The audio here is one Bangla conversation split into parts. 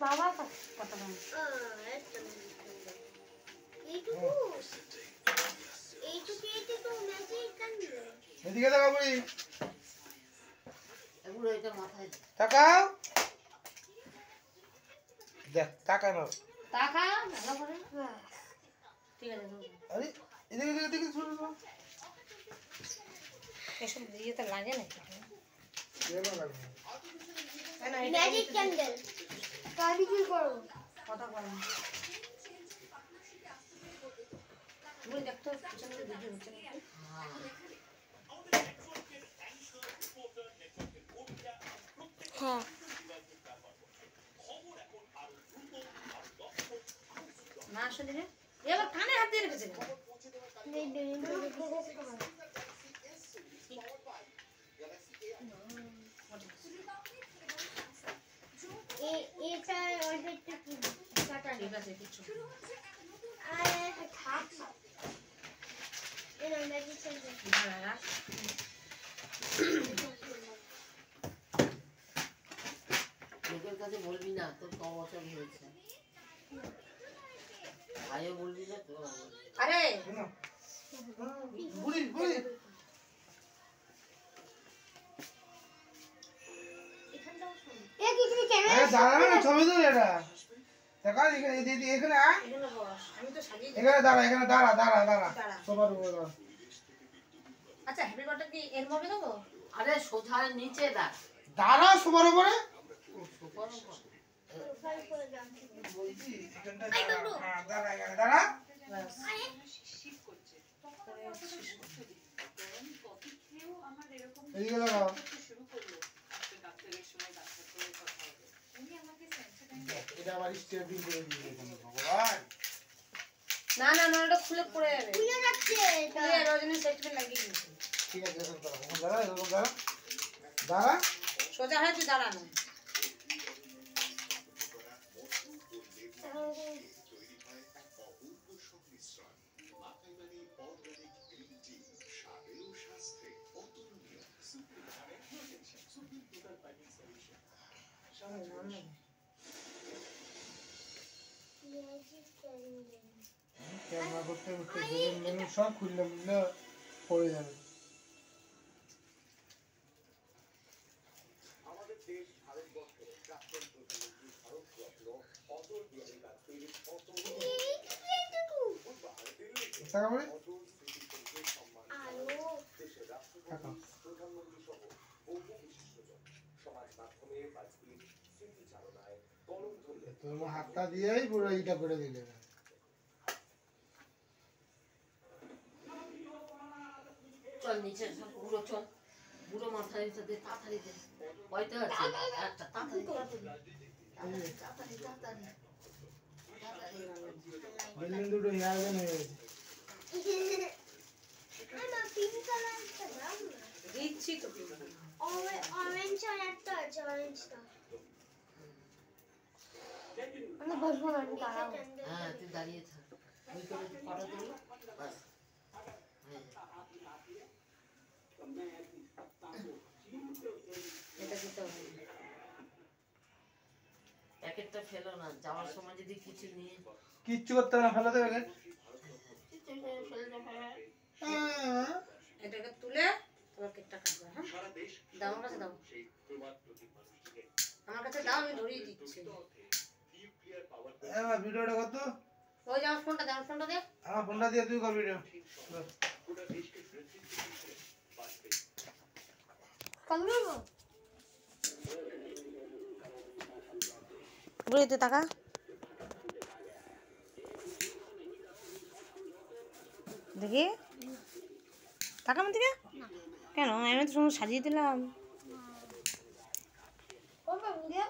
বাবা কত এদিকে তাকাও বুড়ি তাকাও দেখ তাকাই না টাকা ভালো করে ঠিক আছে আরে এদিকে এদিকে এদিকে শুনো এসব দিয়ে তো লাগে নাকি কেন লাগবে ম্যাজিক ক্যান্ডেল কালি কি করব কথা বল তুমি দেখতো পিছনে ভিডিও হচ্ছে না হ্যাঁ না আসলে রে এবার কানে হাত দিয়ে রেখেছে এটা অর্ধেকটা কি কাটা ঠিক আছে কিছু আর খাপ এটা ম্যাজিক ক্যান্ডেল হ্যাঁ লোকের কাছে বলবি না তোর ক বছর হয়েছে ভাইও বলবি না তো আরে বুড়ি বুড়ি এ কি তুমি ক্যামেরা আরে দাঁড়া না ছবি তুল এটা দেখা এখানে দিদি এখানে আয় এগুলো বস আমি তো সাজিয়ে এখানে দাঁড়া এখানে দাঁড়া দাঁড়া দাঁড়া দাঁড়া। সবার উপরে দাঁড়া আচ্ছা হ্যাপি বার্থডে কি এর মধ্যে দেবো আরে সোজা নিচে দেখ দাঁড়া সবার উপরে সুপার উপর প্রোফাইল করে দাও বলছি এখানটা দাঁড়া হ্যাঁ দাঁড়া এখানে দাঁড়া ব্যাস এদিকে লাগাও এটা আবার স্টেপিং করে দিয়েছে এখানে ভগবান না না না এটা খুলে পড়ে যাবে খুলে যাচ্ছে এটা খুলে রজনী সেটকে লাগিয়ে দিয়েছে ঠিক আছে এরকম দাঁড়া এরকম দাঁড়া দাঁড়া সোজা হয়ে তুই দাঁড়া না ক্যামেরা করতে করতে মেনু সব খুললে মুললে পড়ে যাবে টাকা পড়ে আলো টাকা তোমার হাতটা দিয়েই পুরো এইটা করে দিলে চল নিচে পুরো চল পুরো মাথায় সাথে তাড়াতাড়ি দে কয়টা আছে একটা তাড়াতাড়ি তাড়াতাড়ি তাড়াতাড়ি বিল্ডিং দুটো হেয়ারবেন হয়ে গেছে না পিঙ্ক কালারটা দাও না দিচ্ছি তো অরেঞ্জ আর একটা আছে অরেঞ্জটা আমি বসবো না আমি দাঁড়াবো হ্যাঁ তুই দাঁড়িয়ে থাক ওই করে ফটো তুলি বাস এটা দিতে হবে প্যাকেটটা ফেলো না যাওয়ার সময় যদি কিছু নিয়ে কিচ্ছু করতে হবে না ফেলে দেবে এটাকে তুলে তোমার কেকটা কাটবে হ্যাঁ দাও আমার কাছে দাও আমার কাছে দাও আমি ধরিয়ে দিচ্ছি এবার ভিডিওটা কত ওই যে আমার ফোনটা দে আমার ফোনটা দে আমার ফোনটা দিয়ে তুই কর ভিডিও কমলো বুড়িতে টাকা দেখি টাকা আমার দিকে কেন আমি তো সঙ্গে সাজিয়ে দিলাম কোনটা ভিডিও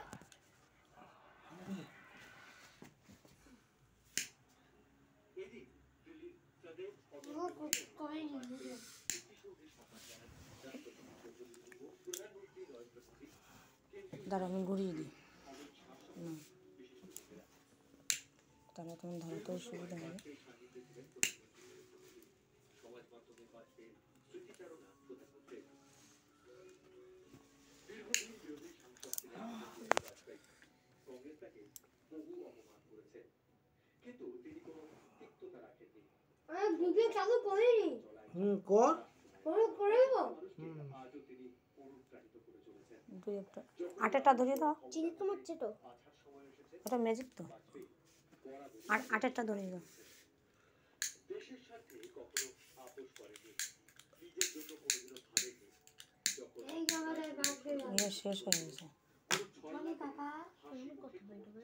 দাঁড়া আমি ঘুরিয়ে দিই না তাহলে তোমার ধরতেও সুবিধা হবে আমি ভিডিও চালু করিনি কর করে দেবো দুই একটা আটেরটা ধরিয়ে দাও। চিনি তো মারছে তো ওটা ম্যাজিক তো। আটেরটা ধরিয়ে দাও। এই আমাদের বাপরে ইয়ে শেষ হয়ে গেছে। মানে কাকা আমি করতে পারি না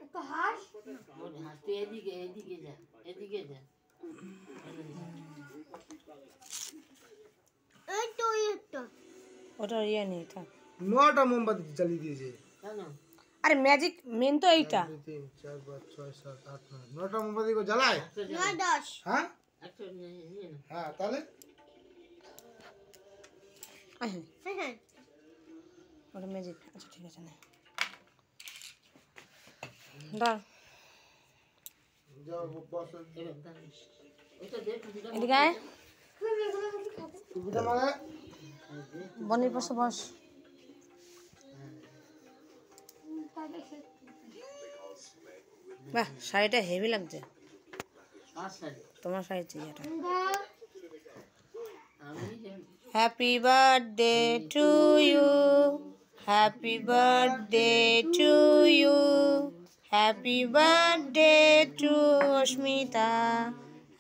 একটু হাস হাসতে এদিকে এদিকে যা এদিকে যা এই তো ওটা ইয়ে নেই থাক। 9টা মোমবাতি জ্বালিয়ে দিয়েছে। কেন আরে ম্যাজিক মেন তো এইটা। 2 3 4 5 6 7 8 9 9টা মোমবাতি কো জ্বালায়? একটা জ্বালা। 10 হ্যাঁ একটা নিয়ে না হ্যাঁ তাহলে হ্যাঁ হ্যাঁ ওটা ম্যাজিক। আচ্ছা ঠিক আছে না দাও যাও বস এবার দাও। ওইটা দে টুপিটা এদিকে আয়। তুমি এগুলো কি খাবে টুপিটা মানে বনির পাশে বস। তাহলে সে বাহ শাড়িটা হেভি লাগছে। আর শাড়ি তোমার শাড়ি এটা। আমি happy birthday to you, happy birthday to you, happy birthday to Asmita,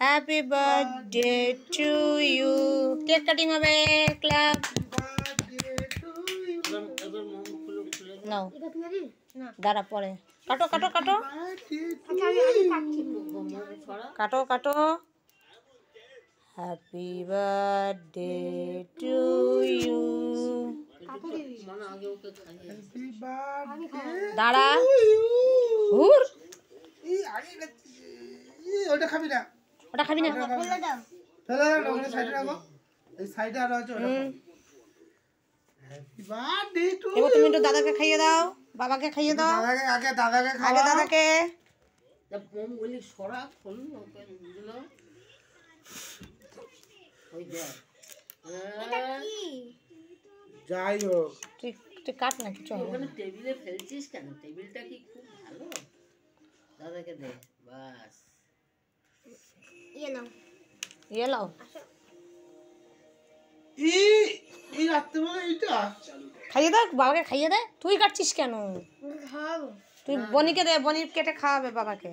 happy birthday to you. Cake cutting হবে ক্লাব। এবার মোম খুলে খুলে নাও এটা তুই জানিস না দাঁড়া পরে কাটো কাটো কাটো আচ্ছা আমি কাটছি মোম ছড়া কাটো কাটো। Happy birthday to you. মানে আগে ওকে খাইয়ে দাঁড়া হুর। এই আগে ওটা খাবি না ওটা খাবি না। ফেলে দাও ফেলে দাও না ওটা সাইডে রাখো এই সাইডে আর আছে ওটা হ্যাপি বার্থডে টু এবার তুমি একটু দাদাকে খাইয়ে দাও, বাবাকে খাইয়ে দাও। দাদাকে দাদাকে আগে খাওয়া দাদাকে। মোম গুলি ছড়া খুলুন ওকে দিল ওই দেখ কি যাই হোক তুই তুই কাট না কিছু হবে না। ওখানে টেবিলে ফেলছিস কেন? টেবিলটা কি খুব ভালো? দাদাকে দে বাস। ইয়ে নাও ইয়ে লাও এই রাত্রেবেলা এইটা খাইয়ে দাও, বাবাকে খাইয়ে দে। তুই কাটছিস কেন? খাবো তুই বনিকে দে, বনি কেটে খাওয়াবে বাবাকে।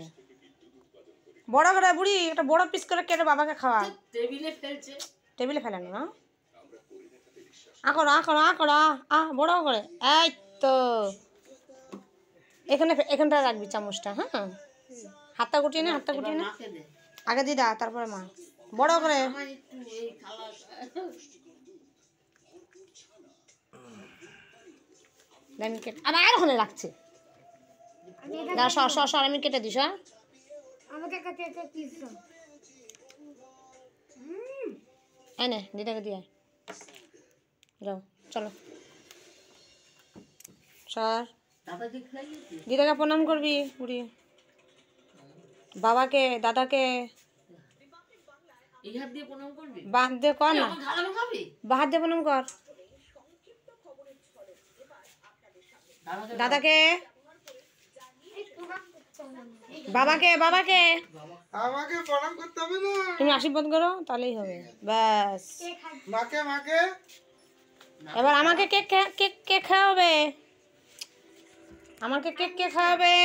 বড় করে বুড়ি একটা বড় পিস করে কেটে বাবাকে খাওয়া। টেবিলে ফেলছে টেবিলে ফেলানো না। আঁকড়া বড় করে। এই তো এখানটা রাখবি চামচটা। হ্যাঁ হাতটা গুটিয়ে নে, হাতটা গুটিয়ে নে। মাকে দে আগে দিদা তারপরে মা। বড় করে। আমার একটু এই খালা আমি কেটে আর ওখানে রাখছে। দাঁড়া সর আমি কেটে দিস। হ্যাঁ আমাকে কাছে একটা পিস দাও এনে দিদাকে দিয়ে আয়। যাও চলো সর। দাদাকে খাইয়েছি দিদাকে প্রণাম করবি বুড়ি, বাবাকে দাদাকে। এই হাত দিয়ে প্রণাম করবি? বাদ দিয়ে কর না, আমার খালানো খাবি? বাহাত দিয়ে প্রণাম কর। দাদাকে দাদাকে, বাবাকে বাবাকে আমাকে প্রণাম করতে হবে না তুমি আশীর্বাদ করো তাহলেই হবে ব্যাস। মাকে মাকে এবার আমাকে কেক কেক কেক খাওয়াবে, আমাকে কেক কে খাওয়াবে।